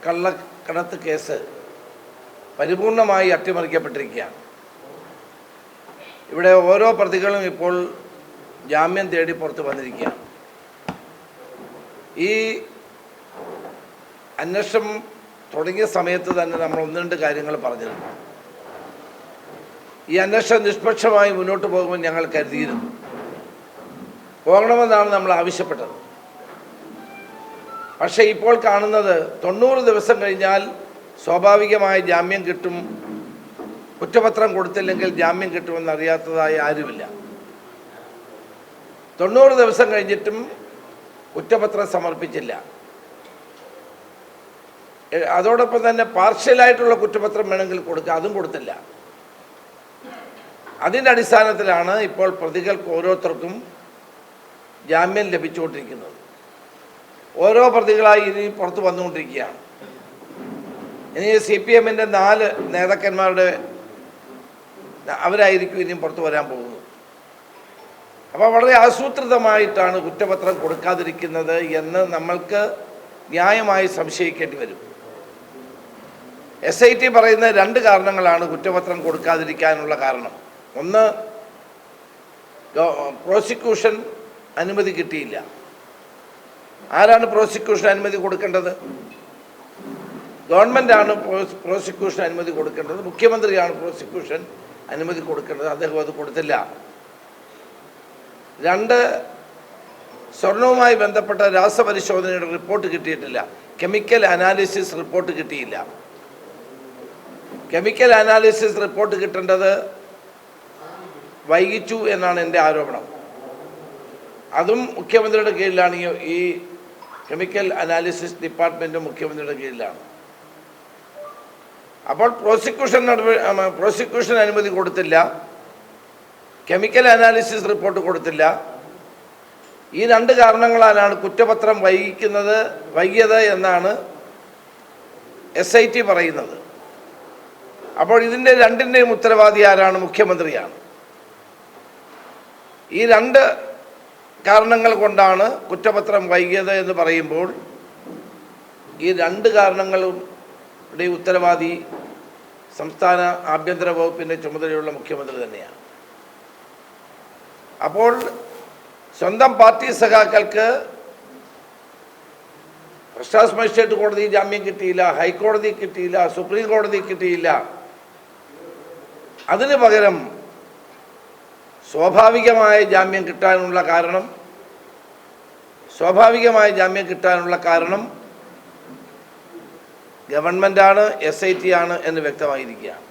കള്ളക്കടത്ത് കേസ് പരിപൂർണമായി അട്ടിമറിക്കപ്പെട്ടിരിക്കുകയാണ്. ഇവിടെ ഓരോ പ്രതികളും ഇപ്പോൾ ജാമ്യം തേടി പുറത്ത് വന്നിരിക്കുകയാണ്. ഈ അന്വേഷണം തുടങ്ങിയ സമയത്ത് തന്നെ നമ്മൾ ഒന്ന് രണ്ട് കാര്യങ്ങൾ പറഞ്ഞിരുന്നു. ഈ അന്വേഷണം നിഷ്പക്ഷമായി മുന്നോട്ട് പോകുമെന്ന് ഞങ്ങൾ കരുതിയിരുന്നു. പോകണമെന്നാണ് നമ്മൾ ആവശ്യപ്പെട്ടത്. പക്ഷേ ഇപ്പോൾ കാണുന്നത് 90 ദിവസം കഴിഞ്ഞാൽ സ്വാഭാവികമായി ജാമ്യം കിട്ടും, കുറ്റപത്രം കൊടുത്തില്ലെങ്കിൽ ജാമ്യം കിട്ടുമെന്നറിയാത്തതായി ആരുമില്ല. 90 ദിവസം കഴിഞ്ഞിട്ടും കുറ്റപത്രം സമർപ്പിച്ചില്ല. അതോടൊപ്പം തന്നെ പാർഷ്യലായിട്ടുള്ള കുറ്റപത്രം വേണമെങ്കിൽ കൊടുക്കുക, അതും കൊടുത്തില്ല. അതിൻ്റെ അടിസ്ഥാനത്തിലാണ് ഇപ്പോൾ പ്രതികൾക്ക് ഓരോരുത്തർക്കും ജാമ്യം ലഭിച്ചുകൊണ്ടിരിക്കുന്നത്. ഓരോ പ്രതികളായി ഇനി പുറത്ത് വന്നുകൊണ്ടിരിക്കുകയാണ്. ഇനി CPM-ൻ്റെ 4 നേതാക്കന്മാരുടെ അവരായിരിക്കും ഇനിയും പുറത്തു വരാൻ പോകുന്നത്. അപ്പോൾ വളരെ ആസൂത്രിതമായിട്ടാണ് കുറ്റപത്രം കൊടുക്കാതിരിക്കുന്നത് എന്ന് നമ്മൾക്ക് ന്യായമായി സംശയിക്കേണ്ടി വരും. SIT പറയുന്ന 2 കാരണങ്ങളാണ് കുറ്റപത്രം കൊടുക്കാതിരിക്കാനുള്ള കാരണം. ഒന്ന്, പ്രോസിക്യൂഷൻ അനുമതി കിട്ടിയില്ല. ആരാണ് പ്രോസിക്യൂഷൻ അനുമതി കൊടുക്കേണ്ടത്? ഗവൺമെൻറ്റാണ് പ്രോസിക്യൂഷൻ അനുമതി കൊടുക്കേണ്ടത്. മുഖ്യമന്ത്രിയാണ് പ്രോസിക്യൂഷൻ അനുമതി കൊടുക്കേണ്ടത്. അദ്ദേഹം അത് കൊടുത്തില്ല. 2, സ്വർണവുമായി ബന്ധപ്പെട്ട രാസപരിശോധനയുടെ റിപ്പോർട്ട് കിട്ടിയിട്ടില്ല. കെമിക്കൽ അനാലിസിസ് റിപ്പോർട്ട് കിട്ടിയില്ല. കെമിക്കൽ അനാലിസിസ് റിപ്പോർട്ട് കിട്ടേണ്ടത് വൈകിച്ചു എന്നാണ് എൻ്റെ ആരോപണം. അതും മുഖ്യമന്ത്രിയുടെ കീഴിലാണ്. ഈ കെമിക്കൽ അനാലിസിസ് ഡിപ്പാർട്ട്മെൻറ്റും മുഖ്യമന്ത്രിയുടെ കീഴിലാണ്. അപ്പോൾ പ്രോസിക്യൂഷൻ അനുമതി കൊടുത്തില്ല, കെമിക്കൽ അനാലിസിസ് റിപ്പോർട്ട് കൊടുത്തില്ല. ഈ 2 കാരണങ്ങളാലാണ് കുറ്റപത്രം വൈകിയത് എന്നാണ് SIT പറയുന്നത്. അപ്പോൾ ഇതിൻ്റെ 2ൻ്റെയും ഉത്തരവാദി ആരാണ്? മുഖ്യമന്ത്രിയാണ്. ഈ 2 കാരണങ്ങൾ കൊണ്ടാണ് കുറ്റപത്രം വൈകിയത് എന്ന് പറയുമ്പോൾ ഈ 2 കാരണങ്ങളുടെ ഉത്തരവാദി സംസ്ഥാന ആഭ്യന്തര വകുപ്പിൻ്റെ ചുമതലയുള്ള മുഖ്യമന്ത്രി തന്നെയാണ്. അപ്പോൾ സ്വന്തം പാർട്ടി സഖാക്കൾക്ക് ഫസ്റ്റ് ക്ലാസ് മജിസ്ട്രേറ്റ് കോടതി ജാമ്യം കിട്ടിയില്ല, ഹൈക്കോടതി കിട്ടിയില്ല, സുപ്രീം കോടതി കിട്ടിയില്ല. അതിന് പകരം സ്വാഭാവികമായ ജാമ്യം കിട്ടാനുള്ള കാരണം ഗവൺമെൻറ്റാണ്, SIT ആണ് എന്ന് വ്യക്തമായിരിക്കുകയാണ്.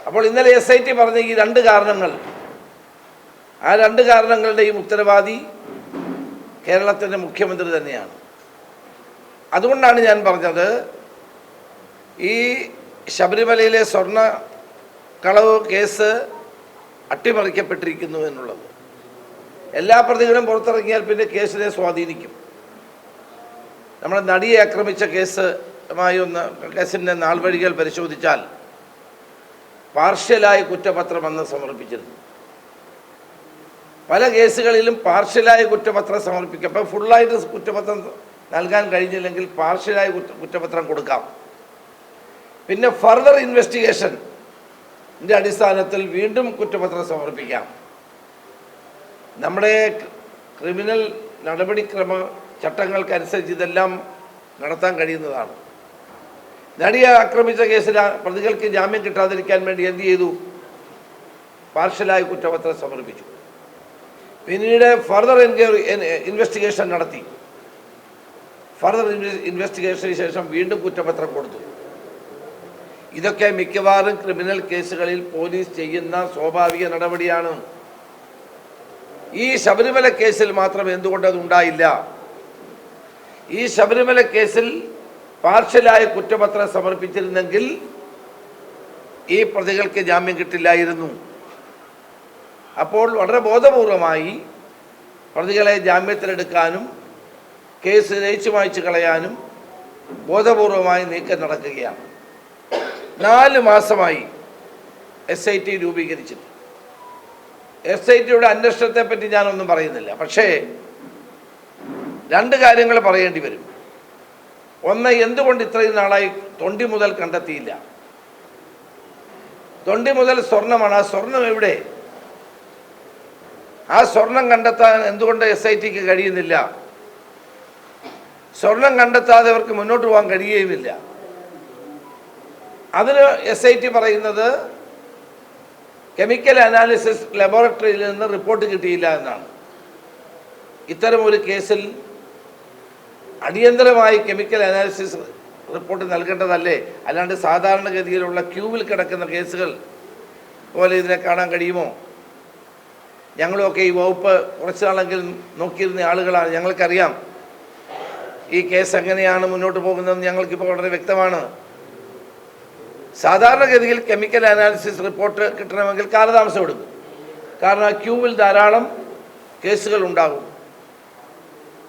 അപ്പോൾ ഇന്നലെ SIT പറഞ്ഞ ഈ 2 കാരണങ്ങൾ, ആ 2 കാരണങ്ങളുടെയും ഉത്തരവാദി കേരളത്തിൻ്റെ മുഖ്യമന്ത്രി തന്നെയാണ്. അതുകൊണ്ടാണ് ഞാൻ പറഞ്ഞത് ഈ ശബരിമലയിലെ സ്വർണ്ണ കളവ് കേസ് അട്ടിമറിക്കപ്പെട്ടിരിക്കുന്നു എന്നുള്ളത്. എല്ലാ പ്രതികളും പുറത്തിറങ്ങിയാൽ പിന്നെ കേസിനെ സ്വാധീനിക്കും. നമ്മുടെ നടിയെ ആക്രമിച്ച കേസിൻ്റെ നാൾവഴികൾ പരിശോധിച്ചാൽ പാർഷ്യലായ കുറ്റപത്രം അന്ന് സമർപ്പിച്ചിരുന്നു. പല കേസുകളിലും പാർഷ്യലായ കുറ്റപത്രം സമർപ്പിക്കാം. അപ്പോൾ ഫുള്ളായിട്ട് കുറ്റപത്രം നൽകാൻ കഴിഞ്ഞില്ലെങ്കിൽ പാർഷ്യലായ കുറ്റപത്രം കൊടുക്കാം. പിന്നെ ഫർദർ ഇൻവെസ്റ്റിഗേഷൻ്റെ അടിസ്ഥാനത്തിൽ വീണ്ടും കുറ്റപത്രം സമർപ്പിക്കാം. നമ്മുടെ ക്രിമിനൽ നടപടിക്രമ ചട്ടങ്ങൾക്കനുസരിച്ച് ഇതെല്ലാം നടത്താൻ കഴിയുന്നതാണ്. നടിയെ ആക്രമിച്ച കേസിൽ പ്രതികൾക്ക് ജാമ്യം കിട്ടാതിരിക്കാൻ വേണ്ടി എന്ത് ചെയ്തു? പാർഷ്യലായ കുറ്റപത്രം സമർപ്പിച്ചു. പിന്നീട് ഫർദർ ഇൻവെസ്റ്റിഗേഷൻ നടത്തി. ഫർദർ ഇൻവെസ്റ്റിഗേഷന് ശേഷം വീണ്ടും കുറ്റപത്രം കൊടുത്തു. ഇതൊക്കെ മിക്കവാറും ക്രിമിനൽ കേസുകളിൽ പോലീസ് ചെയ്യുന്ന സ്വാഭാവിക നടപടിയാണ്. ഈ ശബരിമല കേസിൽ മാത്രം എന്തുകൊണ്ട് അതുണ്ടായില്ല? ഈ ശബരിമല കേസിൽ പാർഷ്യലായ കുറ്റപത്രം സമർപ്പിച്ചിരുന്നെങ്കിൽ ഈ പ്രതികൾക്ക് ജാമ്യം കിട്ടില്ലായിരുന്നു. അപ്പോൾ വളരെ ബോധപൂർവമായി പ്രതികളെ ജാമ്യത്തിലെടുക്കാനും കേസ് രയിച്ചു മായ്ച്ചു കളയാനും ബോധപൂർവമായി നീക്കം നടക്കുകയാണ്. 4 മാസമായി SIT രൂപീകരിച്ചിട്ട്. SITയുടെ അന്വേഷണത്തെപ്പറ്റി ഞാനൊന്നും പറയുന്നില്ല. പക്ഷേ 2 കാര്യങ്ങൾ പറയേണ്ടി വരും. ഒന്ന്, എന്തുകൊണ്ട് ഇത്രയും നാളായി തൊണ്ടി മുതൽ കണ്ടെത്തിയില്ല? തൊണ്ടി മുതൽ സ്വർണ്ണമാണ്. ആ സ്വർണം എവിടെ? ആ സ്വർണം കണ്ടെത്താൻ എന്തുകൊണ്ട് SITക്ക് കഴിയുന്നില്ല? സ്വർണം കണ്ടെത്താതെ അവർക്ക് മുന്നോട്ട് പോകാൻ കഴിയുകയുമില്ല. അതിന് SIT പറയുന്നത് കെമിക്കൽ അനാലിസിസ് ലബോറട്ടറിയിൽ നിന്ന് റിപ്പോർട്ട് കിട്ടിയില്ല എന്നാണ്. ഇത്തരം ഒരു കേസിൽ അടിയന്തരമായി കെമിക്കൽ അനാലിസിസ് റിപ്പോർട്ട് നൽകേണ്ടതല്ലേ? അല്ലാണ്ട് സാധാരണഗതിയിലുള്ള ക്യൂവിൽ കിടക്കുന്ന കേസുകൾ പോലെ ഇതിനെ കാണാൻ കഴിയുമോ? ഞങ്ങളുമൊക്കെ ഈ വകുപ്പ് കുറച്ച് നാളെങ്കിലും നോക്കിയിരുന്ന ആളുകളാണ്. ഞങ്ങൾക്കറിയാം ഈ കേസ് എങ്ങനെയാണ് മുന്നോട്ട് പോകുന്നതെന്ന് ഞങ്ങൾക്കിപ്പോൾ വളരെ വ്യക്തമാണ്. സാധാരണഗതിയിൽ കെമിക്കൽ അനാലിസിസ് റിപ്പോർട്ട് കിട്ടണമെങ്കിൽ കാലതാമസം എടുക്കും. കാരണം ആ ക്യൂവിൽ ധാരാളം കേസുകൾ ഉണ്ടാകും.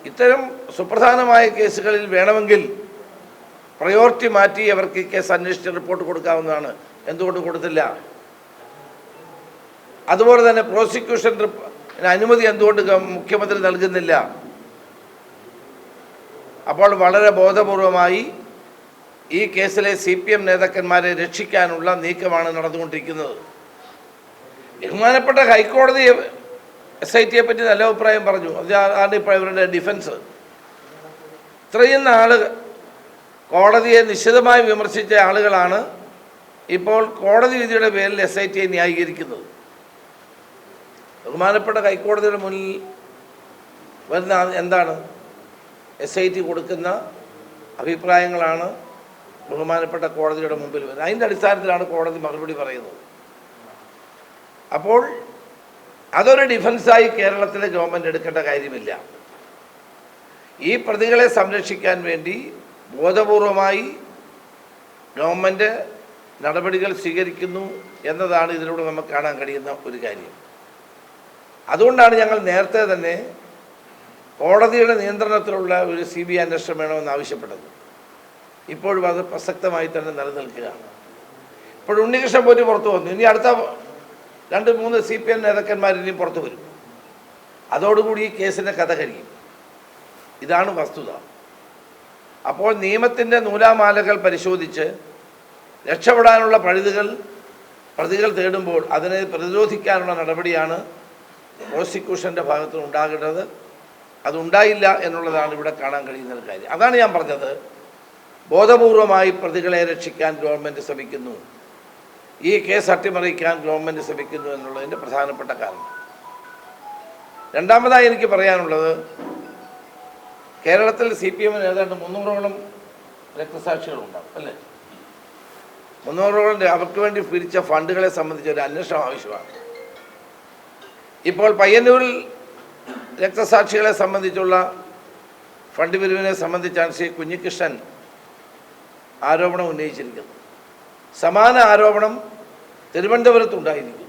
ഇത്തരം സുപ്രധാനമായ കേസുകളിൽ വേണമെങ്കിൽ പ്രയോറിറ്റി മാറ്റി അവർക്ക് ഈ കേസ് അന്വേഷിച്ച് റിപ്പോർട്ട് കൊടുക്കാവുന്നതാണ്. എന്തുകൊണ്ട് കൊടുത്തില്ല? അതുപോലെ തന്നെ പ്രോസിക്യൂഷൻ അനുമതി എന്തുകൊണ്ട് മുഖ്യമന്ത്രി നൽകുന്നില്ല? അപ്പോൾ വളരെ ബോധപൂർവമായി ഈ കേസിലെ CPM നേതാക്കന്മാരെ രക്ഷിക്കാനുള്ള നീക്കമാണ് നടന്നുകൊണ്ടിരിക്കുന്നത്. ബഹുമാനപ്പെട്ട ഹൈക്കോടതി SITയെ പറ്റി നല്ല അഭിപ്രായം പറഞ്ഞു. അതാണ് ഇപ്പോൾ ഇവരുടെ ഡിഫൻസ്. ഇത്രയും നാൾ കോടതിയെ നിശിതമായി വിമർശിച്ച ആളുകളാണ് ഇപ്പോൾ കോടതി വിധിയുടെ പേരിൽ SITയെ ന്യായീകരിക്കുന്നത്. ബഹുമാനപ്പെട്ട ഹൈക്കോടതിയുടെ മുന്നിൽ വരുന്ന എന്താണ്? SIT കൊടുക്കുന്ന അഭിപ്രായങ്ങളാണ് ബഹുമാനപ്പെട്ട കോടതിയുടെ മുമ്പിൽ വരുന്നത്. അതിൻ്റെ അടിസ്ഥാനത്തിലാണ് കോടതി മറുപടി പറയുന്നത്. അപ്പോൾ അതൊരു ഡിഫൻസായി കേരളത്തിലെ ഗവൺമെൻറ് എടുക്കേണ്ട കാര്യമില്ല. ഈ പ്രതികളെ സംരക്ഷിക്കാൻ വേണ്ടി ബോധപൂർവമായി ഗവൺമെൻറ് നടപടികൾ സ്വീകരിക്കുന്നു എന്നതാണ് ഇതിലൂടെ നമുക്ക് കാണാൻ കഴിയുന്ന ഒരു കാര്യം. അതുകൊണ്ടാണ് ഞങ്ങൾ നേരത്തെ തന്നെ കോടതിയുടെ നിയന്ത്രണത്തിലുള്ള ഒരു CBI അന്വേഷണം വേണമെന്ന് ആവശ്യപ്പെട്ടത്. ഇപ്പോഴും അത് പ്രസക്തമായി തന്നെ നിലനിൽക്കുകയാണ്. ഇപ്പോൾ ഉണ്ണികൃഷ്ണൻ പോറ്റി പുറത്തു വന്നു. ഇനി അടുത്ത 2-3 CPM നേതാക്കന്മാർ ഇനിയും പുറത്തു വരും. അതോടുകൂടി ഈ കേസിൻ്റെ കഥ കഴിയും. ഇതാണ് വസ്തുത. അപ്പോൾ നിയമത്തിൻ്റെ നൂലാമാലകൾ പരിശോധിച്ച് രക്ഷപ്പെടാനുള്ള പ്രതികൾ തേടുമ്പോൾ അതിനെ പ്രതിരോധിക്കാനുള്ള നടപടിയാണ് പ്രോസിക്യൂഷൻ്റെ ഭാഗത്ത് ഉണ്ടാകേണ്ടത്. അതുണ്ടായില്ല എന്നുള്ളതാണ് ഇവിടെ കാണാൻ കഴിയുന്ന ഒരു കാര്യം. അതാണ് ഞാൻ പറഞ്ഞത്, ബോധപൂർവമായി പ്രതികളെ രക്ഷിക്കാൻ ഗവൺമെൻറ് ശ്രമിക്കുന്നു, ഈ കേസ് അട്ടിമറിക്കാൻ ഗവൺമെൻറ് ശ്രമിക്കുന്നു എന്നുള്ളതിൻ്റെ പ്രധാനപ്പെട്ട കാരണം. രണ്ടാമതായി എനിക്ക് പറയാനുള്ളത്, കേരളത്തിൽ CPMന് ഏതാണ്ട് 300ഓളം രക്തസാക്ഷികളുണ്ടാവും അല്ലേ? 300ഓളം അവർക്ക് വേണ്ടി പിരിച്ച ഫണ്ടുകളെ സംബന്ധിച്ച് ഒരു അന്വേഷണം ആവശ്യമാണ്. ഇപ്പോൾ പയ്യന്നൂരിൽ രക്തസാക്ഷികളെ സംബന്ധിച്ചുള്ള ഫണ്ട് പിരിവിനെ സംബന്ധിച്ചാണ് ശ്രീ കുഞ്ഞികൃഷ്ണൻ ആരോപണം ഉന്നയിച്ചിരിക്കുന്നത്. സമാന ആരോപണം തിരുവനന്തപുരത്തുണ്ടായിരിക്കും.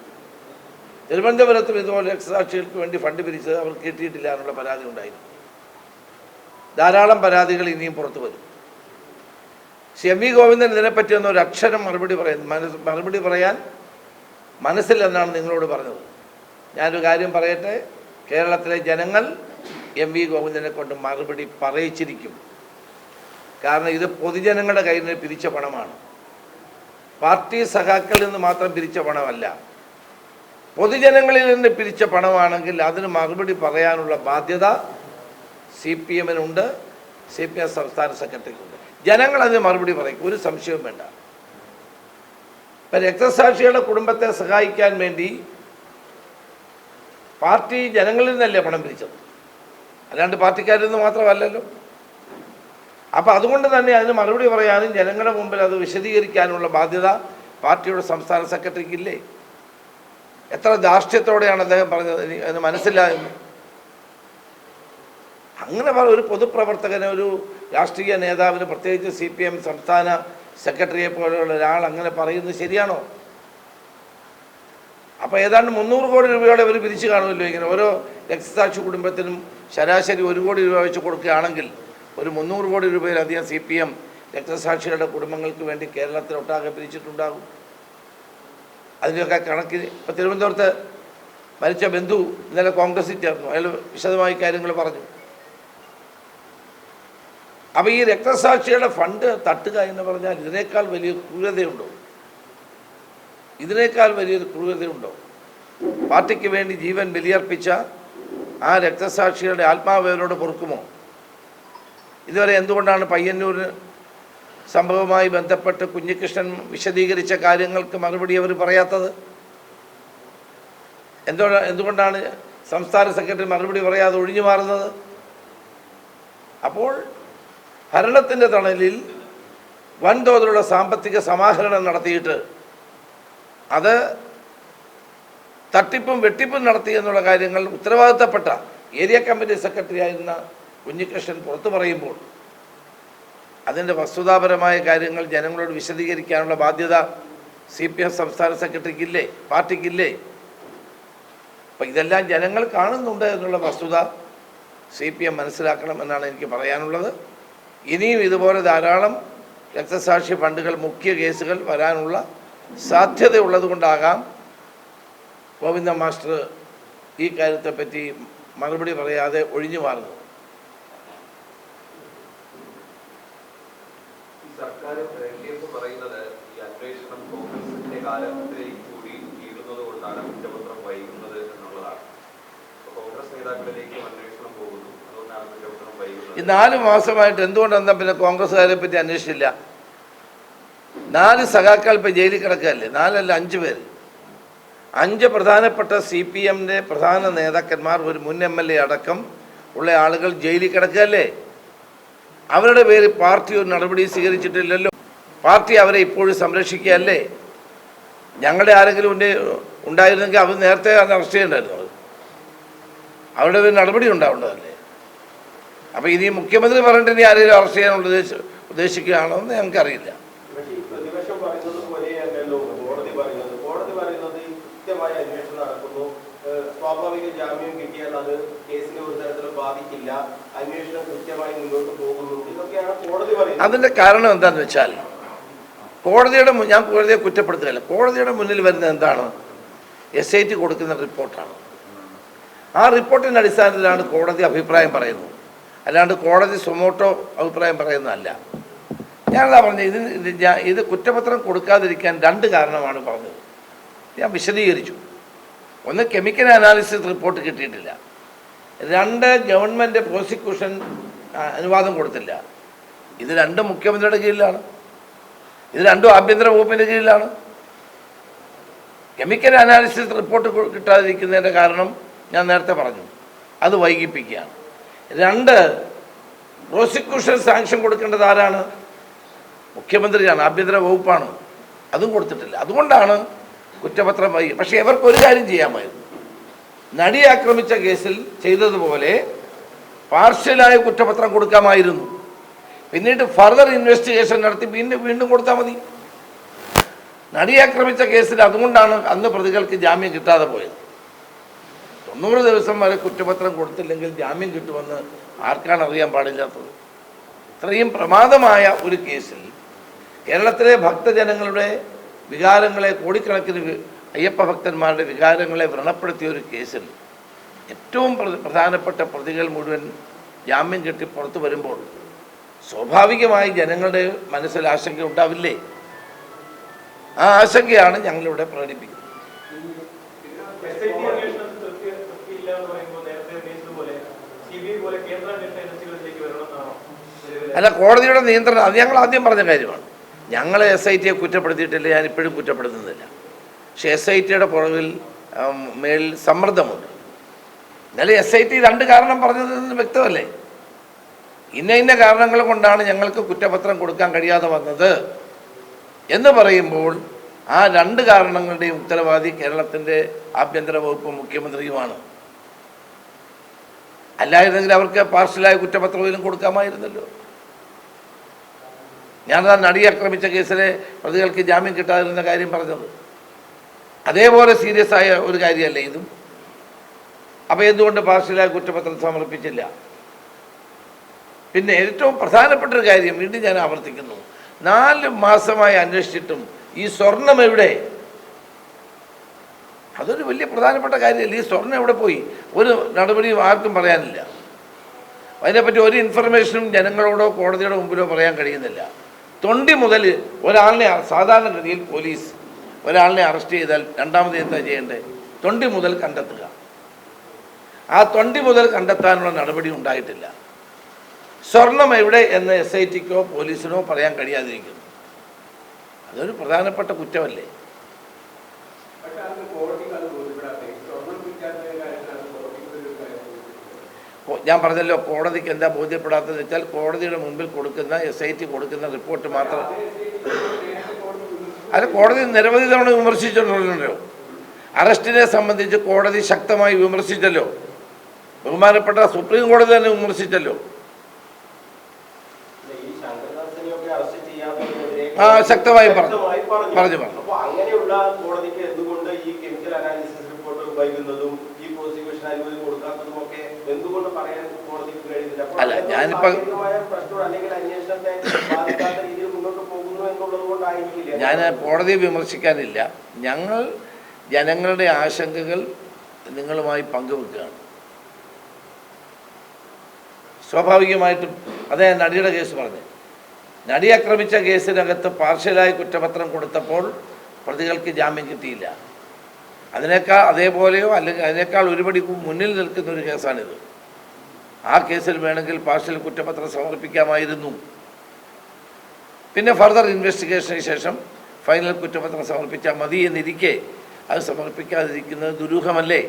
തിരുവനന്തപുരത്തും ഇതുപോലെ രക്തസാക്ഷികൾക്ക് വേണ്ടി ഫണ്ട് പിരിച്ചത് അവർക്ക് കിട്ടിയിട്ടില്ല എന്നുള്ള പരാതി ഉണ്ടായിരുന്നു. ധാരാളം പരാതികൾ ഇനിയും പുറത്തു വരും. MV ഗോവിന്ദൻ ഇതിനെപ്പറ്റിയൊന്നും ഒരു അക്ഷരം മറുപടി പറയാൻ മനസ്സില്ലെന്നാണ് നിങ്ങളോട് പറഞ്ഞത്. ഞാനൊരു കാര്യം പറയട്ടെ, കേരളത്തിലെ ജനങ്ങൾ MV ഗോവിന്ദനെ കൊണ്ട് മറുപടി പറയിച്ചിരിക്കും. കാരണം ഇത് പൊതുജനങ്ങളുടെ കയ്യിൽ നിന്ന് പിരിച്ച പണമാണ്. പാർട്ടി സഖാക്കളിൽ നിന്ന് മാത്രം പിരിച്ച പണമല്ല, പൊതുജനങ്ങളിൽ നിന്ന് പിരിച്ച പണമാണെങ്കിൽ അതിന് മറുപടി പറയാനുള്ള ബാധ്യത CPMനുണ്ട്, CPM സംസ്ഥാന സെക്രട്ടറിക്കുണ്ട്. ജനങ്ങൾ അതിന് മറുപടി പറയും, ഒരു സംശയവും വേണ്ട. ഇപ്പം രക്തസാക്ഷികളുടെ കുടുംബത്തെ സഹായിക്കാൻ വേണ്ടി പാർട്ടി ജനങ്ങളിൽ നിന്നല്ലേ പണം പിരിച്ചത്, അല്ലാണ്ട് പാർട്ടിക്കാരിൽ നിന്ന് മാത്രമല്ലല്ലോ. അപ്പോൾ അതുകൊണ്ട് തന്നെ അതിന് മറുപടി പറയാനും ജനങ്ങളുടെ മുമ്പിൽ അത് വിശദീകരിക്കാനുള്ള ബാധ്യത പാർട്ടിയുടെ സംസ്ഥാന സെക്രട്ടറിക്കില്ലേ? എത്ര ധാർഷ്ട്യത്തോടെയാണ് അദ്ദേഹം പറഞ്ഞത്, അതിന് മനസ്സില്ല എന്ന്. അങ്ങനെ ഒരു പൊതുപ്രവർത്തകന്, ഒരു രാഷ്ട്രീയ നേതാവിന്, പ്രത്യേകിച്ച് CPM സംസ്ഥാന സെക്രട്ടറിയെ പോലെയുള്ള ഒരാൾ അങ്ങനെ പറയുന്നത് ശരിയാണോ? അപ്പോൾ ഏതാണ്ട് 300 കോടി രൂപയോടെ അവർ പിരിച്ചു കാണുമല്ലോ. ഇങ്ങനെ ഓരോ രക്തസാക്ഷി കുടുംബത്തിനും ശരാശരി 1 കോടി രൂപ വെച്ച് കൊടുക്കുകയാണെങ്കിൽ ഒരു 300 കോടി രൂപയിലധികം CPM രക്തസാക്ഷികളുടെ കുടുംബങ്ങൾക്ക് വേണ്ടി കേരളത്തിലൊട്ടാകെ പിരിച്ചിട്ടുണ്ടാകും. അതിൻ്റെയൊക്കെ കണക്കിന് ഇപ്പോൾ തിരുവനന്തപുരത്ത് മരിച്ച ബന്ധു ഇന്നലെ കോൺഗ്രസിൽ ചേർന്നു. അയാൾ വിശദമായി കാര്യങ്ങൾ പറഞ്ഞു. അപ്പോൾ ഈ രക്തസാക്ഷികളുടെ ഫണ്ട് തട്ടുക എന്ന് പറഞ്ഞാൽ ഇതിനേക്കാൾ വലിയ ക്രൂരതയുണ്ടോ? ഇതിനേക്കാൾ വലിയൊരു ക്രൂരതയുണ്ടോ? പാർട്ടിക്ക് വേണ്ടി ജീവൻ ബലിയർപ്പിച്ച ആ രക്തസാക്ഷികളുടെ ആത്മാവേദനയോട് പൊറുക്കുമോ? ഇതുവരെ എന്തുകൊണ്ടാണ് പയ്യന്നൂർ സംഭവവുമായി ബന്ധപ്പെട്ട് കുഞ്ഞികൃഷ്ണൻ വിശദീകരിച്ച കാര്യങ്ങൾക്ക് മറുപടി അവർ പറയാത്തത്? എന്തുകൊണ്ടാണ് സംസ്ഥാന സെക്രട്ടറി മറുപടി പറയാതെ ഒഴിഞ്ഞു മാറുന്നത്? അപ്പോൾ ഭരണത്തിൻ്റെ തണലിൽ വൻതോതിലുള്ള സാമ്പത്തിക സമാഹരണം നടത്തിയിട്ട് അത് തട്ടിപ്പും വെട്ടിപ്പും നടത്തി എന്നുള്ള കാര്യങ്ങൾ ഉത്തരവാദിത്തപ്പെട്ട ഏരിയ കമ്മിറ്റി സെക്രട്ടറി ആയിരുന്ന കുഞ്ഞികൃഷ്ണൻ പുറത്തു പറയുമ്പോൾ അതിൻ്റെ വസ്തുതാപരമായ കാര്യങ്ങൾ ജനങ്ങളോട് വിശദീകരിക്കാനുള്ള ബാധ്യത CPM സംസ്ഥാന സെക്രട്ടറിക്കില്ലേ, പാർട്ടിക്കില്ലേ? അപ്പം ഇതെല്ലാം ജനങ്ങൾ കാണുന്നുണ്ട് എന്നുള്ള വസ്തുത CPM മനസ്സിലാക്കണമെന്നാണ് എനിക്ക് പറയാനുള്ളത്. ഇനിയും ഇതുപോലെ ധാരാളം രക്തസാക്ഷി ഫണ്ടുകൾ മുഖ്യ കേസുകൾ വരാനുള്ള സാധ്യതയുള്ളത് കൊണ്ടാകാം ഗോവിന്ദൻ മാസ്റ്റർ ഈ കാര്യത്തെപ്പറ്റി മറുപടി പറയാതെ ഒഴിഞ്ഞു മാറുന്നു. സർക്കാർ പറയുന്നത് ഈ അന്വേഷണം കോൺഗ്രസിന്റെ കാലത്തിലേക്ക് കൂടി നീളുന്നത് കൊണ്ടാണ് കുറ്റപത്രം വൈകുന്നത് എന്നുള്ളതാണ്. കോൺഗ്രസ് നേതാക്കളിലേക്കും അന്വേഷണം പോകുന്നു, അതുകൊണ്ടാണ് കുറ്റപത്രം വൈകുന്നത്. ഈ 4 മാസമായിട്ട് എന്തുകൊണ്ടെന്നാൽ പിന്നെ കോൺഗ്രസ്സുകാരെ പറ്റി അന്വേഷിച്ചില്ല? 4 സഖാക്കൾ ഇപ്പം ജയിലിൽ കിടക്കുകയല്ലേ? 4 അല്ല 5 പേര്. 5 പ്രധാനപ്പെട്ട CPMന്റെ പ്രധാന നേതാക്കന്മാർ, ഒരു മുൻ MLA അടക്കം ഉള്ള ആളുകൾ ജയിലിൽ കിടക്കുകയല്ലേ? അവരുടെ പേര് പാർട്ടി ഒരു നടപടി സ്വീകരിച്ചിട്ടില്ലല്ലോ. പാർട്ടി അവരെ ഇപ്പോഴും സംരക്ഷിക്കുകയല്ലേ? ഞങ്ങളുടെ ആരെങ്കിലും ഉണ്ടായിരുന്നെങ്കിൽ അവർ നേരത്തെ അറസ്റ്റ് ചെയ്യേണ്ടായിരുന്നു. അവരുടെ പേര് നടപടി ഉണ്ടാവേണ്ടതല്ലേ? അപ്പോൾ ഇനി മുഖ്യമന്ത്രി പറഞ്ഞിട്ട് ഇനി ആരെങ്കിലും അറസ്റ്റ് ചെയ്യാനുള്ള ഉദ്ദേശിക്കുകയാണോ എന്ന് ഞങ്ങൾക്കറിയില്ല. സ്വാഭാവിക ജാമ്യം കിട്ടിയാൽ അത് കേസിനെ ഒരു തരത്തിലും ബാധിക്കില്ല, അന്വേഷണം കൃത്യമായി മുന്നോട്ട് പോകുന്നുണ്ട്, ഇതൊക്കെയാണ് കോടതി പറയുന്നത്. അതിൻ്റെ കാരണം എന്താണെന്ന് വെച്ചാൽ ഞാൻ കോടതിയെ കുറ്റപ്പെടുത്തുകയല്ല. കോടതിയുടെ മുന്നിൽ വരുന്നത് എന്താണ്? SIT കൊടുക്കുന്ന റിപ്പോർട്ടാണ്. ആ റിപ്പോർട്ടിൻ്റെ അടിസ്ഥാനത്തിലാണ് കോടതി അഭിപ്രായം പറയുന്നത്, അല്ലാണ്ട് കോടതി സ്വമോട്ടോ അഭിപ്രായം പറയുന്നതല്ല. ഞാനതാ പറഞ്ഞത്, ഇത് കുറ്റപത്രം കൊടുക്കാതിരിക്കാൻ 2 കാരണമാണ് പറഞ്ഞത്. ഞാൻ വിശദീകരിച്ചു. ഒന്ന്, കെമിക്കൽ അനാലിസിസ് റിപ്പോർട്ട് കിട്ടിയിട്ടില്ല. 2, ഗവൺമെൻറ് പ്രോസിക്യൂഷൻ അനുവാദം കൊടുത്തില്ല. ഇത് 2 മുഖ്യമന്ത്രിയുടെ കീഴിലാണ്, ഇത് 2 ആഭ്യന്തര വകുപ്പിൻ്റെ കീഴിലാണ്. കെമിക്കൽ അനാലിസിസ് റിപ്പോർട്ട് കിട്ടാതിരിക്കുന്നതിൻ്റെ കാരണം ഞാൻ നേരത്തെ പറഞ്ഞു, അത് വൈകിപ്പിക്കുകയാണ്. 2, പ്രോസിക്യൂഷൻ സാങ്ഷൻ കൊടുക്കേണ്ടത് ആരാണ്? മുഖ്യമന്ത്രിയാണ്, ആഭ്യന്തര വകുപ്പാണ്. അതും കൊടുത്തിട്ടില്ല. അതുകൊണ്ടാണ് കുറ്റപത്രം വൈകി. പക്ഷേ ഇവർക്ക് ഒരു കാര്യം ചെയ്യാമായിരുന്നു. നടിയെ ആക്രമിച്ച കേസിൽ ചെയ്തതുപോലെ പാർഷ്യലായ കുറ്റപത്രം കൊടുക്കാമായിരുന്നു. പിന്നീട് ഫർദർ ഇൻവെസ്റ്റിഗേഷൻ നടത്തി വീണ്ടും കൊടുത്താൽ മതി. നടിയെ ആക്രമിച്ച കേസിൽ അതുകൊണ്ടാണ് അന്ന് പ്രതികൾക്ക് ജാമ്യം കിട്ടാതെ പോയത്. 90 ദിവസം വരെ കുറ്റപത്രം കൊടുത്തില്ലെങ്കിൽ ജാമ്യം കിട്ടുമെന്ന് ആർക്കാണ് അറിയാൻ പാടില്ലാത്തത്? ഇത്രയും പ്രമാദമായ ഒരു കേസിൽ കേരളത്തിലെ ഭക്തജനങ്ങളുടെ വികാരങ്ങളെ, കോടിക്കണക്കിന് അയ്യപ്പ ഭക്തന്മാരുടെ വികാരങ്ങളെ വ്രണപ്പെടുത്തിയ ഒരു കേസിൽ ഏറ്റവും പ്രധാനപ്പെട്ട പ്രതികൾ മുഴുവൻ ജാമ്യം കിട്ടി പുറത്തു വരുമ്പോൾ സ്വാഭാവികമായി ജനങ്ങളുടെ മനസ്സിൽ ആശങ്ക ഉണ്ടാവില്ലേ? ആ ആശങ്കയാണ് ഞങ്ങളിവിടെ പ്രകടിപ്പിക്കുന്നത്. അല്ല, കോടതിയുടെ നിയന്ത്രണം അത് ഞങ്ങൾ ആദ്യം പറഞ്ഞ കാര്യമാണ്. ഞങ്ങൾ SITയെ കുറ്റപ്പെടുത്തിയിട്ടില്ല, ഞാൻ ഇപ്പോഴും കുറ്റപ്പെടുത്തുന്നില്ല. പക്ഷേ SITയുടെ പുറകിൽ മേളിൽ സമ്മർദ്ദമുണ്ട്. എന്നാലും SIT 2 കാരണം പറഞ്ഞത് വ്യക്തമല്ലേ? ഇന്ന കാരണങ്ങൾ കൊണ്ടാണ് ഞങ്ങൾക്ക് കുറ്റപത്രം കൊടുക്കാൻ കഴിയാതെ വന്നത് എന്ന് പറയുമ്പോൾ ആ 2 കാരണങ്ങളുടെയും ഉത്തരവാദി കേരളത്തിൻ്റെ ആഭ്യന്തര വകുപ്പ് മുഖ്യമന്ത്രിയുമാണ്. അല്ലായിരുന്നെങ്കിൽ അവർക്ക് പാർഷ്യലായ കുറ്റപത്രവും കൊടുക്കാമായിരുന്നല്ലോ. ഞാനതാ നടിയെ ആക്രമിച്ച കേസിലെ പ്രതികൾക്ക് ജാമ്യം കിട്ടാതിരുന്ന കാര്യം പറഞ്ഞത്. അതേപോലെ സീരിയസ് ആയ ഒരു കാര്യമല്ലേ ഇതും? അപ്പോൾ എന്തുകൊണ്ട് പാർഷ്യലായ കുറ്റപത്രം സമർപ്പിച്ചില്ല? പിന്നെ ഏറ്റവും പ്രധാനപ്പെട്ട ഒരു കാര്യം വീണ്ടും ഞാൻ ആവർത്തിക്കുന്നു, 4 മാസമായി അന്വേഷിച്ചിട്ടും ഈ സ്വർണം എവിടെ? അതൊരു വലിയ പ്രധാനപ്പെട്ട കാര്യമല്ല. ഈ സ്വർണം എവിടെ പോയി? ഒരു നടപടിയും ആർക്കും പറയാനില്ല. അതിനെപ്പറ്റി ഒരു ഇൻഫർമേഷനും ജനങ്ങളോടോ കോടതിയുടെ മുമ്പിലോ പറയാൻ കഴിയുന്നില്ല. തൊണ്ടി മുതൽ ഒരാളിനെ സാധാരണഗതിയിൽ പോലീസ് ഒരാളിനെ അറസ്റ്റ് ചെയ്താൽ രണ്ടാമത് എന്താ ചെയ്യേണ്ടത്? തൊണ്ടി മുതൽ കണ്ടെത്തുക. ആ തൊണ്ടി മുതൽ കണ്ടെത്താനുള്ള നടപടി ഉണ്ടായിട്ടില്ല. സ്വർണം എവിടെ എന്ന് SITക്കോ പോലീസിനോ പറയാൻ കഴിയാതിരിക്കുന്നു. അതൊരു പ്രധാനപ്പെട്ട കുറ്റമല്ലേ? ഞാൻ പറഞ്ഞല്ലോ, കോടതിക്ക് എന്താ ബോധ്യപ്പെടാത്തതെന്ന് വെച്ചാൽ കോടതിയുടെ മുമ്പിൽ കൊടുക്കുന്ന SIT കൊടുക്കുന്ന റിപ്പോർട്ട് മാത്രം. അത് കോടതി നിരവധി തവണ വിമർശിച്ചിട്ടുണ്ടല്ലോ. അറസ്റ്റിനെ സംബന്ധിച്ച് കോടതി ശക്തമായി വിമർശിച്ചല്ലോ. ബഹുമാനപ്പെട്ട സുപ്രീം കോടതി തന്നെ വിമർശിച്ചല്ലോ. ശക്തമായി പറഞ്ഞു. അങ്ങനെയുള്ള കോടതിക്ക് എന്തുകൊണ്ട് ഈ കെമിക്കൽ അനാലിസിസ് റിപ്പോർട്ട് വൈകുന്നതും ഈ പ്രോസിക്യൂഷൻ അനുമതി കൊടുക്കാത്തതും ഒക്കെ എന്തുകൊണ്ട് പറയാൻ കോടതിക്ക് കഴിയുന്നില്ല? അല്ല, ഞാനിപ്പോ അല്ലെങ്കിൽ അന്വേഷണത്തെ ബാധിക്കാത്ത രീതിയിൽ മുന്നോട്ട് പോകുന്നു എന്നുള്ളത് കൊണ്ടായിരിക്കില്ല. ഞാൻ കോടതിയെ വിമർശിക്കാനില്ല. ഞങ്ങൾ ജനങ്ങളുടെ ആശങ്കകൾ നിങ്ങളുമായി പങ്കുവെക്കുകയാണ്. സ്വാഭാവികമായിട്ടും അതേ നടിയുടെ കേസ് പറഞ്ഞു. നടി ആക്രമിച്ച കേസിനകത്ത് പാർഷ്യലായി കുറ്റപത്രം കൊടുത്തപ്പോൾ പ്രതികൾക്ക് ജാമ്യം കിട്ടിയില്ല. അതേപോലെയോ അല്ലെങ്കിൽ അതിനേക്കാൾ ഒരുപടി മുന്നിൽ നിൽക്കുന്ന ഒരു കേസാണിത്. ആ കേസിൽ വേണമെങ്കിൽ പാർഷ്യൽ കുറ്റപത്രം സമർപ്പിക്കാമായിരുന്നു. പിന്നെ ഫർദർ ഇൻവെസ്റ്റിഗേഷന് ശേഷം ഫൈനൽ കുറ്റപത്രം സമർപ്പിച്ചാൽ മതി എന്നിരിക്കെ അത് സമർപ്പിക്കാതിരിക്കുന്നത് ദുരൂഹമല്ലേ?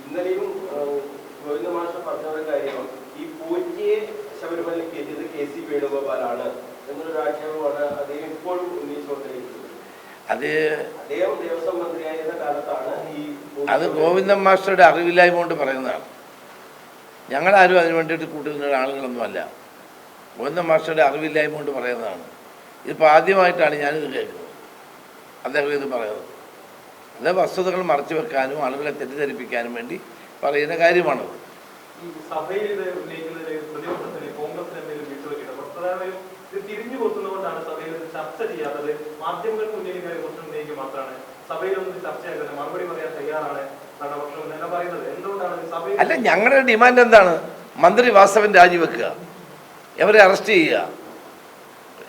ഇന്നലെയും ഈ പൂജയെ ശബരിമലയ്ക്ക് എത്തിയത് KC വേണുഗോപാലാണ് എന്നൊരു ആക്ഷേപമാണ് അദ്ദേഹം ഇപ്പോഴും ഉന്നയിച്ചുകൊണ്ടിരിക്കുന്നത്. അദ്ദേഹം ദേവസ്വം മന്ത്രിയായിരുന്ന കാലത്താണ് അത് ഗോവിന്ദൻ മാസ്റ്ററുടെ അറിവില്ലായ്മ കൊണ്ട് പറയുന്നതാണ്. ഞങ്ങളാരും അതിനു വേണ്ടിയിട്ട് കൂട്ടുന്ന ആളുകളൊന്നുമല്ല. ഗോവിന്ദൻ മാസ്റ്ററുടെ അറിവില്ലായ്മ കൊണ്ട് പറയുന്നതാണ്. ഇതിപ്പോൾ ആദ്യമായിട്ടാണ് ഞാനിത് കേൾക്കുന്നത്, അദ്ദേഹം ഇത് പറയുന്നത്. അത് വസ്തുതകൾ മറച്ചു വെക്കാനും ആളുകളെ തെറ്റിദ്ധരിപ്പിക്കാനും വേണ്ടി പറയുന്ന കാര്യമാണത്. തിരിഞ്ഞു കൊടുക്കുന്നതുകൊണ്ടാണ് സഭയിൽ ചർച്ച ചെയ്യാത്തത്. മാധ്യമങ്ങൾക്ക് മുന്നിൽ വിമർശനം ഉന്നയിക്കുക മാത്രമാണ്, സഭയിലൊന്നും ചർച്ചയാക്കുന്നത്, മറുപടി പറയാൻ തയ്യാറാണ് ഭരണപക്ഷം എന്നല്ല പറയുന്നത്. എന്തുകൊണ്ടാണ് സഭയിൽ? അല്ല, ഞങ്ങളുടെ ഡിമാൻഡ് എന്താണ്? മന്ത്രി വാസവൻ രാജിവെക്കുക, അവരെ അറസ്റ്റ് ചെയ്യുക,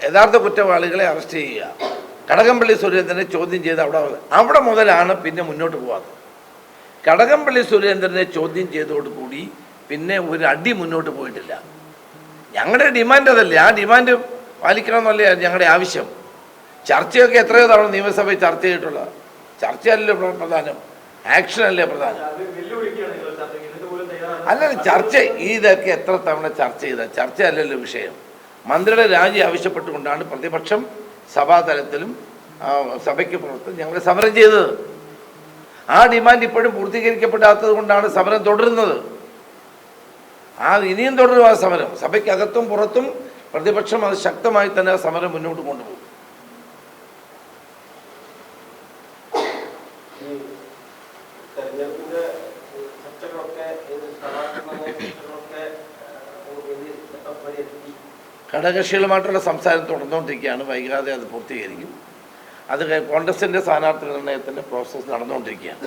യഥാർത്ഥ കുറ്റവാളികളെ അറസ്റ്റ് ചെയ്യുക, കടകംപള്ളി സുരേന്ദ്രനെ ചോദ്യം ചെയ്ത് അവിടെ മുതലാണ് പിന്നെ മുന്നോട്ട് പോകാത്തത്. കടകംപള്ളി സുരേന്ദ്രനെ ചോദ്യം ചെയ്തതോടുകൂടി പിന്നെ ഒരു അടി മുന്നോട്ട് പോയിട്ടില്ല. ഞങ്ങളുടെ ഡിമാൻഡ് അതല്ലേ, ആ ഡിമാൻഡ് പാലിക്കണമെന്നല്ലേ ഞങ്ങളുടെ ആവശ്യം. ചർച്ചയൊക്കെ എത്രയോ തവണ നിയമസഭയിൽ ചർച്ച ചെയ്തിട്ടുള്ള ചർച്ചയല്ലല്ലോ പ്രധാനം, ആക്ഷനല്ലേ പ്രധാനം. അല്ലല്ല, ചർച്ച ഇതൊക്കെ എത്ര തവണ ചർച്ച ചെയ്ത ചർച്ചയല്ലല്ലോ വിഷയം. മന്ത്രിയുടെ രാജി ആവശ്യപ്പെട്ടുകൊണ്ടാണ് പ്രതിപക്ഷം സഭാതലത്തിലും സഭയ്ക്ക് പുറത്ത് ഞങ്ങൾ സമരം ചെയ്തത്. ആ ഡിമാൻഡ് ഇപ്പോഴും പൂർത്തീകരിക്കപ്പെടാത്തത് കൊണ്ടാണ് സമരം തുടരുന്നത്. ഇനിയും തുടരും ആ സമരം. സഭയ്ക്കകത്തും പുറത്തും പ്രതിപക്ഷം അത് ശക്തമായി തന്നെ ആ സമരം മുന്നോട്ട് കൊണ്ടുപോകും. ഘടകകക്ഷികളുമായിട്ടുള്ള സംസാരം തുടർന്നുകൊണ്ടിരിക്കുകയാണ്. വൈകാതെ അത് പൂർത്തീകരിക്കും. അത് കോൺഗ്രസിൻ്റെ സ്ഥാനാർത്ഥി നിർണ്ണയത്തിൻ്റെ പ്രോസസ്സ് നടന്നുകൊണ്ടിരിക്കുകയാണ്.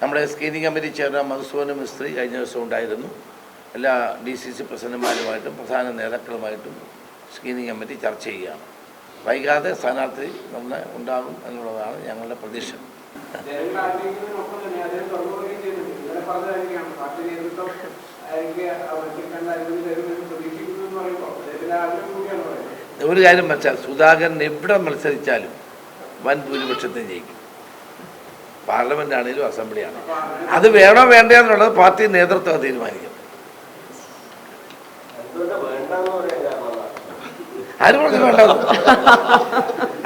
നമ്മുടെ screening committee chairman Madhusudana Mistry കഴിഞ്ഞ ദിവസം ഉണ്ടായിരുന്നു. എല്ലാ DCC പ്രസിഡന്റുമാരുമായിട്ടും പ്രധാന നേതാക്കളുമായിട്ടും സ്ക്രീനിങ് കമ്മിറ്റി ചർച്ച ചെയ്യുകയാണ്. വൈകാതെ സ്ഥാനാർത്ഥി നിർണ്ണയം ഉണ്ടാകും എന്നുള്ളതാണ് ഞങ്ങളുടെ പ്രതീക്ഷ. ഒരു കാര്യം വെച്ചാൽ സുധാകരൻ എവിടെ മത്സരിച്ചാലും വൻ ഭൂരിപക്ഷത്തിന് ജയിക്കും. പാർലമെന്റ് ആണെങ്കിലും അസംബ്ലി ആണ്. അത് വേണോ വേണ്ടെന്നുള്ളത് പാർട്ടി നേതൃത്വം തീരുമാനിക്കും. ആരും പറഞ്ഞു വേണ്ടെന്ന്?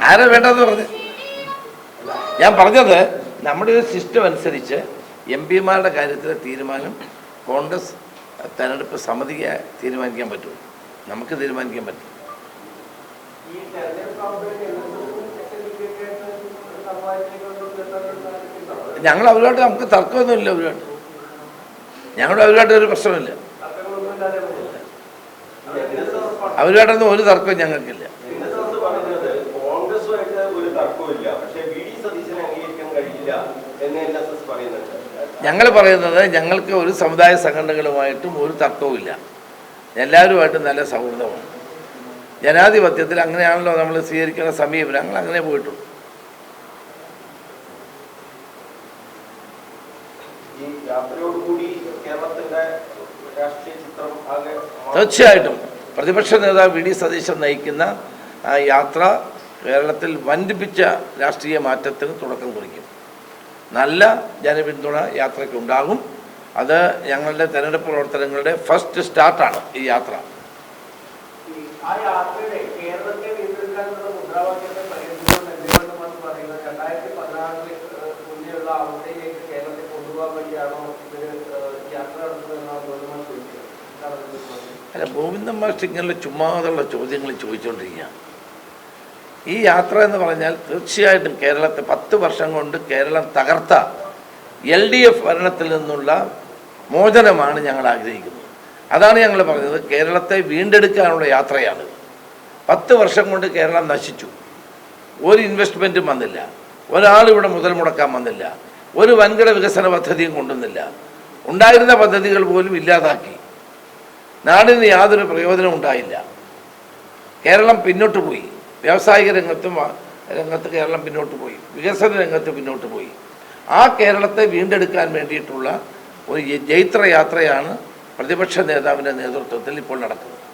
ആരാ വേണ്ടെന്ന് പറഞ്ഞു? ഞാൻ പറഞ്ഞത് നമ്മുടെ ഒരു സിസ്റ്റം അനുസരിച്ച് MP-മാരുടെ കാര്യത്തിലെ തീരുമാനം കോൺഗ്രസ് തെരഞ്ഞെടുപ്പ് സമിതിക്ക് തീരുമാനിക്കാൻ പറ്റും, നമുക്ക് തീരുമാനിക്കാൻ പറ്റും. ഞങ്ങൾ അവരുമായിട്ട് നമുക്ക് തർക്കമൊന്നുമില്ല. അവരുമായിട്ട് ഒരു പ്രശ്നമില്ല. അവരുമായിട്ടൊന്നും ഒരു തർക്കവും ഞങ്ങൾക്കില്ല. ഞങ്ങൾ പറയുന്നത് ഞങ്ങൾക്ക് ഒരു സമുദായ സംഘടനകളുമായിട്ടും ഒരു തർക്കവുമില്ല. എല്ലാവരുമായിട്ട് നല്ല സൗഹൃദമാണ്. ജനാധിപത്യത്തിൽ അങ്ങനെയാണല്ലോ നമ്മൾ സ്വീകരിക്കുന്ന സമീപനം. ഞങ്ങൾ അങ്ങനെ പോയിട്ടുള്ളൂ. ഈ യാത്രയോടുകൂടി കേരളത്തിന്റെ രാഷ്ട്രീയ ചിത്രം ആകെ തീർച്ചയായിട്ടും പ്രതിപക്ഷ നേതാവ് വി ഡി സതീശൻ നയിക്കുന്ന ആ യാത്ര കേരളത്തിൽ വൻപിച്ച രാഷ്ട്രീയ മാറ്റത്തിന് തുടക്കം കുറിക്കും. നല്ല ജനപിന്തുണ യാത്രയ്ക്കുണ്ടാകും. അത് ഞങ്ങളുടെ തെരഞ്ഞെടുപ്പ് പ്രവർത്തനങ്ങളുടെ ഫസ്റ്റ് സ്റ്റാർട്ടാണ് ഈ യാത്ര. ആ യാത്രയുടെ കേരളത്തെ വീണ്ടെടുക്കാനുള്ള മുദ്രാവാക്യത്തെ പരിഗണിച്ചുകൊണ്ട് എന്തുകൊണ്ടെന്ന് പറയുന്നത് 2016 മുന്നേയുള്ള അവസ്ഥയിലേക്ക് കേരളത്തെ കൊണ്ടുപോകാൻ വേണ്ടിയാണോ ഇവര് യാത്ര നടത്തുന്നതെന്നാണ് ഗവൺമെന്റ് ചോദിക്കുന്നത്? അല്ല, ഗോവിന്ദൻ മാസ്റ്റർ ഇങ്ങനെയുള്ള ചുമ്മാതുള്ള ചോദ്യങ്ങൾ ചോദിച്ചുകൊണ്ടിരിക്കുക. ഈ യാത്ര എന്ന് പറഞ്ഞാൽ തീർച്ചയായിട്ടും കേരളത്തെ 10 വർഷം കൊണ്ട് കേരളം തകർത്ത LDF ഭരണത്തിൽ നിന്നുള്ള മോചനമാണ് ഞങ്ങൾ ആഗ്രഹിക്കുന്നത്. അതാണ് ഞങ്ങൾ പറഞ്ഞത്, കേരളത്തെ വീണ്ടെടുക്കാനുള്ള യാത്രയാണ്. 10 വർഷം കൊണ്ട് കേരളം നശിച്ചു. ഒരു ഇൻവെസ്റ്റ്മെൻറ്റും വന്നില്ല, ഒരാളിവിടെ മുതൽ മുടക്കാൻ വന്നില്ല, ഒരു വൻകിട വികസന പദ്ധതിയും കൊണ്ടുവന്നില്ല, ഉണ്ടായിരുന്ന പദ്ധതികൾ പോലും ഇല്ലാതാക്കി. നാടിന് യാതൊരു പ്രയോജനം ഉണ്ടായില്ല. കേരളം പിന്നോട്ട് പോയി. വ്യാവസായിക രംഗത്ത് കേരളം പിന്നോട്ട് പോയി, വികസന രംഗത്ത് പിന്നോട്ട് പോയി. ആ കേരളത്തെ വീണ്ടെടുക്കാൻ വേണ്ടിയിട്ടുള്ള ഒരു ജൈത്രയാത്രയാണ് പ്രതിപക്ഷ നേതാവിൻ്റെ നേതൃത്വത്തിൽ ഇപ്പോൾ നടക്കുന്നത്.